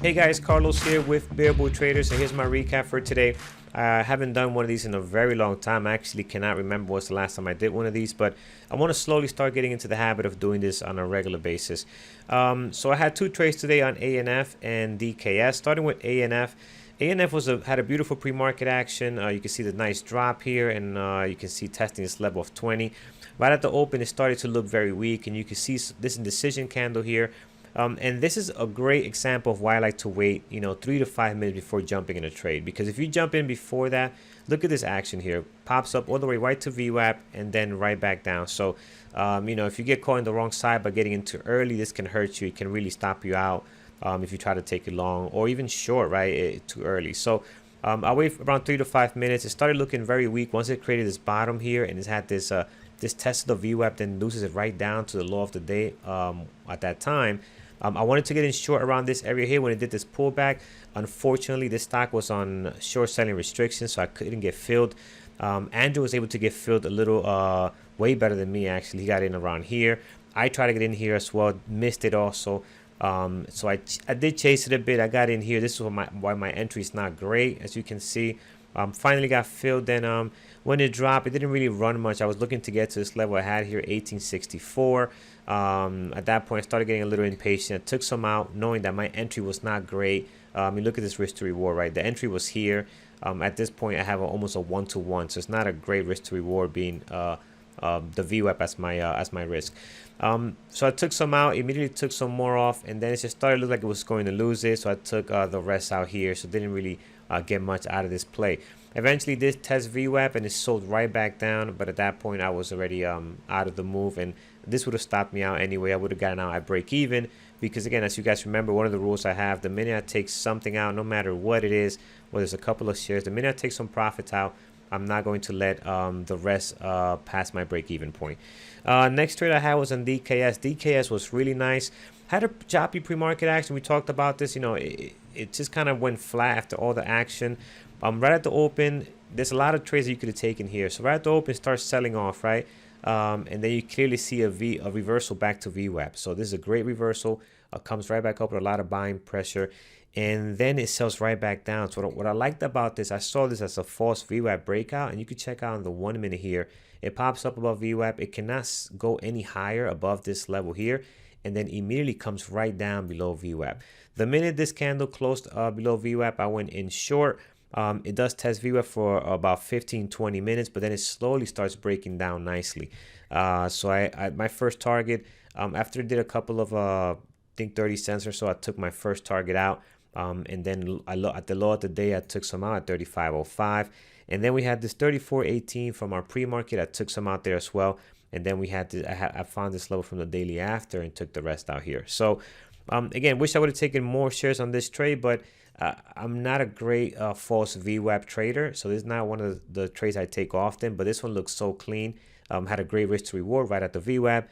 Hey guys, Carlos here with Bearable Traders, and here's my recap for today. I haven't done one of these in a very long time. I actually cannot remember what's the last time I did one of these, but I want to slowly start getting into the habit of doing this on a regular basis. So I had two trades today on ANF and DKS. Starting with ANF. ANF had a beautiful pre-market action. You can see the nice drop here, and you can see testing this level of 20. Right at the open, it started to look very weak, and you can see this indecision candle here. And this is a great example of why I like to wait, 3 to 5 minutes before jumping in a trade. Because if you jump in before that, look at this action here. Pops up all the way right to VWAP and then right back down. So, if you get caught on the wrong side by getting in too early, this can hurt you. It can really stop you out if you try to take it long or even short, right, too early. So, I wait around 3 to 5 minutes. It started looking very weak once it created this bottom here, and it's had this this test of the VWAP, then loses it right down to the low of the day at that time. I wanted to get in short around this area here when it did this pullback. Unfortunately, this stock was on short selling restrictions, so I couldn't get filled. Andrew was able to get filled a little way better than me, actually. He got in around here. I tried to get in here as well, missed it also. So I did chase it a bit. I got in here. This is why my entry is not great, as you can see. Finally got filled. Then when it dropped, it didn't really run much. I was looking to get to this level I had here, 1864. At that point, I started getting a little impatient. I took some out, knowing that my entry was not great. Look at this risk to reward, right? The entry was here. At this point, I have almost a 1-to-1, so it's not a great risk to reward being the VWAP as my risk. So I took some out, immediately took some more off, and then it just started to look like it was going to lose it. So I took the rest out here, so didn't really get much out of this play. Eventually, this test VWAP and it sold right back down, but at that point, I was already out of the move, and this would have stopped me out anyway. I would have gotten out at break even, because again, as you guys remember, one of the rules I have, the minute I take something out, no matter what it is, whether it's a couple of shares, the minute I take some profits out, I'm not going to let the rest pass my break-even point. Next trade I had was on DKS. DKS was really nice. Had a choppy pre-market action. We talked about this. It just kind of went flat after all the action. Right at the open, there's a lot of trades that you could have taken here. So right at the open, it starts selling off, right? And then you clearly see a reversal back to VWAP. So this is a great reversal. Comes right back up with a lot of buying pressure. And then it sells right back down. So what I liked about this, I saw this as a false VWAP breakout. And you can check out on the 1 minute here. It pops up above VWAP. It cannot go any higher above this level here. And then immediately comes right down below VWAP. The minute this candle closed below VWAP, I went in short. It does test VWAP for about 15-20 minutes, but then it slowly starts breaking down nicely. So my first target, after it did a couple of, I think 30 cents or so, I took my first target out. And then at the low of the day, I took some out at 35.05. And then we had this 34.18 from our pre-market. I took some out there as well. And then we had I found this level from the daily after and took the rest out here. So again, wish I would have taken more shares on this trade, but I'm not a great false VWAP trader. So this is not one of the trades I take often, but this one looks so clean. Had a great risk to reward right at the VWAP.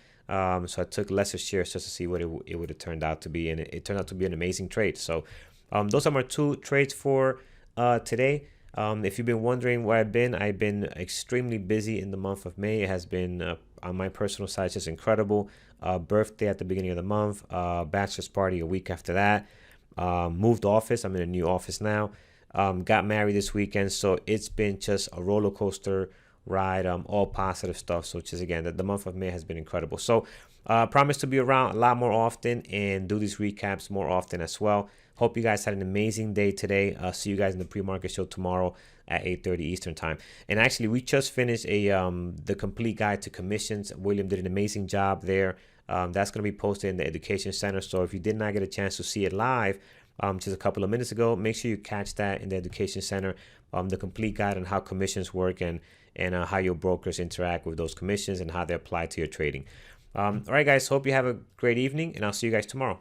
So I took lesser shares just to see what it would have turned out to be. And it turned out to be an amazing trade. So those are my two trades for today. If you've been wondering where I've been extremely busy in the month of May. It has been, on my personal side, just incredible. Birthday at the beginning of the month, bachelor's party a week after that. Moved office. I'm in a new office now. Got married this weekend. So it's been just a roller coaster ride, all positive stuff. So just again, the month of May has been incredible. So promise to be around a lot more often and do these recaps more often as well. Hope you guys had an amazing day today. See you guys in the pre-market show tomorrow at 8:30 Eastern time. And actually, we just finished the complete guide to commissions. William did an amazing job there. That's going to be posted in the Education Center. So if you did not get a chance to see it live just a couple of minutes ago, make sure you catch that in the Education Center. The complete guide on how commissions work and how your brokers interact with those commissions and how they apply to your trading. All right, guys. Hope you have a great evening, and I'll see you guys tomorrow.